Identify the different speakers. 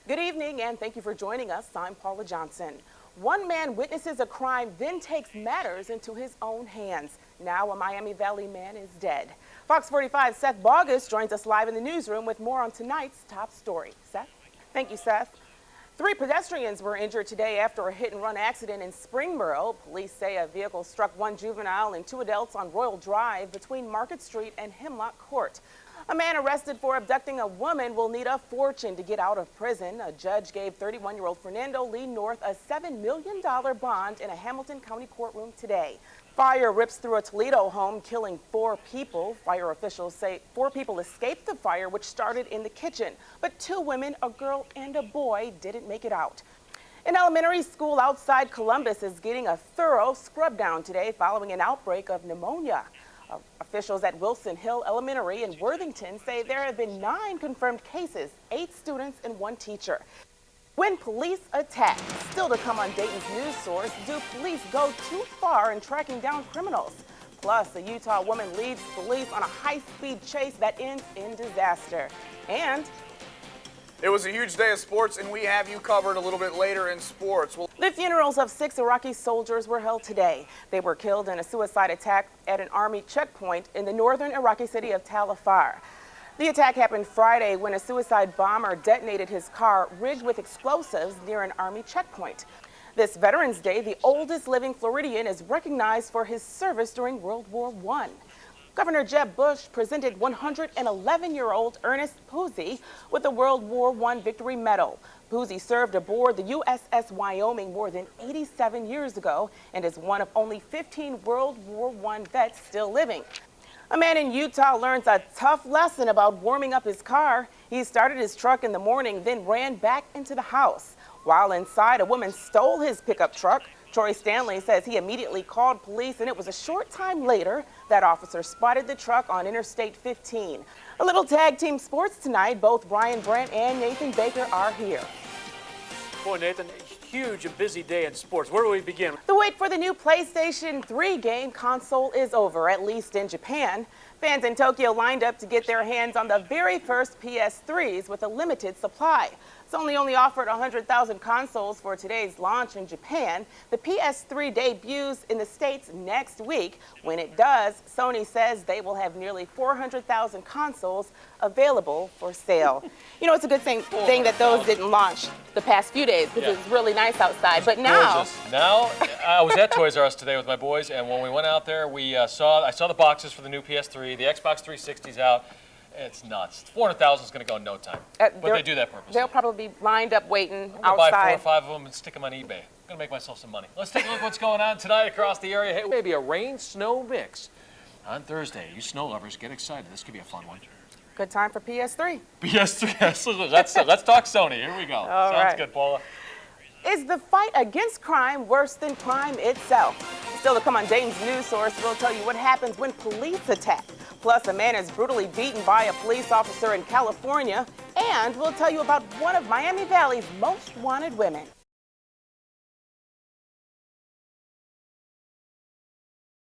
Speaker 1: Good evening, and thank you for joining us. I'm Paula Johnson. One man witnesses a crime, then takes matters into his own hands. Now a Miami Valley man is dead. Fox 45's Seth Bogus joins us live in the newsroom with more on tonight's top story. Seth? Thank you, Seth. 3 pedestrians were injured today after a hit-and-run accident in Springboro. Police say a vehicle struck 1 juvenile and 2 adults on Royal Drive between Market Street and Hemlock Court. A man arrested for abducting a woman will need a fortune to get out of prison. A judge gave 31-year-old Fernando Lee North a $7 million bond in a Hamilton County courtroom today. Fire rips through a Toledo home, killing 4 people. Fire officials say 4 people escaped the fire, which started in the kitchen. But 2 women, a girl and a boy, didn't make it out. An elementary school outside Columbus is getting a thorough scrub down today following an outbreak of pneumonia. Officials at Wilson Hill Elementary in Worthington say there have been 9 confirmed cases, 8 students and 1 teacher. When police attack, still to come on Dayton's news source, do police go too far in tracking down criminals? Plus, a Utah woman leads police on a high-speed chase that ends in disaster. And
Speaker 2: it was a huge day of sports, and we have you covered a little bit later in sports.
Speaker 1: The funerals of 6 Iraqi soldiers were held today. They were killed in a suicide attack at an army checkpoint in the northern Iraqi city of Tal Afar. The attack happened Friday when a suicide bomber detonated his car rigged with explosives near an army checkpoint. This Veterans Day, the oldest living Floridian is recognized for his service during World War I. Governor Jeb Bush presented 111-year-old Ernest Pusey with the World War I Victory Medal. Pusey served aboard the USS Wyoming more than 87 years ago and is one of only 15 World War I vets still living. A man in Utah learns a tough lesson about warming up his car. He started his truck in the morning, then ran back into the house. While inside, a woman stole his pickup truck. Troy Stanley says he immediately called police, and it was a short time later that officer spotted the truck on Interstate 15. A little tag team sports tonight. Both Brian Brandt and Nathan Baker are here.
Speaker 3: Boy, Nathan, huge and busy day in sports. Where do we begin?
Speaker 1: The wait for the new PlayStation 3 game console is over, at least in Japan. Fans in Tokyo lined up to get their hands on the very first PS3s with a limited supply. Sony only offered 100,000 consoles for today's launch in Japan. The PS3 debuts in the States next week. When it does, Sony says they will have nearly 400,000 consoles available for sale. You know, it's a good thing that those didn't launch the past few days because it was really nice outside. But now,
Speaker 4: I was at Toys R Us today with my boys, and when we went out there, I saw the boxes for the new PS3. The Xbox 360's out. It's nuts. 400,000 is going to go in no time. But they do that purposely.
Speaker 1: They'll probably be lined up waiting
Speaker 4: I'm going to buy 4
Speaker 1: outside.
Speaker 4: or 5 of them and stick them on eBay. I'm going to make myself some money. Let's take a look at what's going on tonight across the area. Hey,
Speaker 3: Maybe a rain-snow mix.
Speaker 4: on Thursday, you snow lovers, get excited. This could be a fun one.
Speaker 1: Good time for PS3.
Speaker 4: PS3. Let's talk Sony. Here we go.
Speaker 1: All
Speaker 4: Sounds
Speaker 1: right.
Speaker 4: good, Paula.
Speaker 1: Is the fight against crime worse than crime itself? Still to come on Dayton's news source, we'll tell you what happens when police attack. Plus, a man is brutally beaten by a police officer in California. And we'll tell you about one of Miami Valley's most wanted women.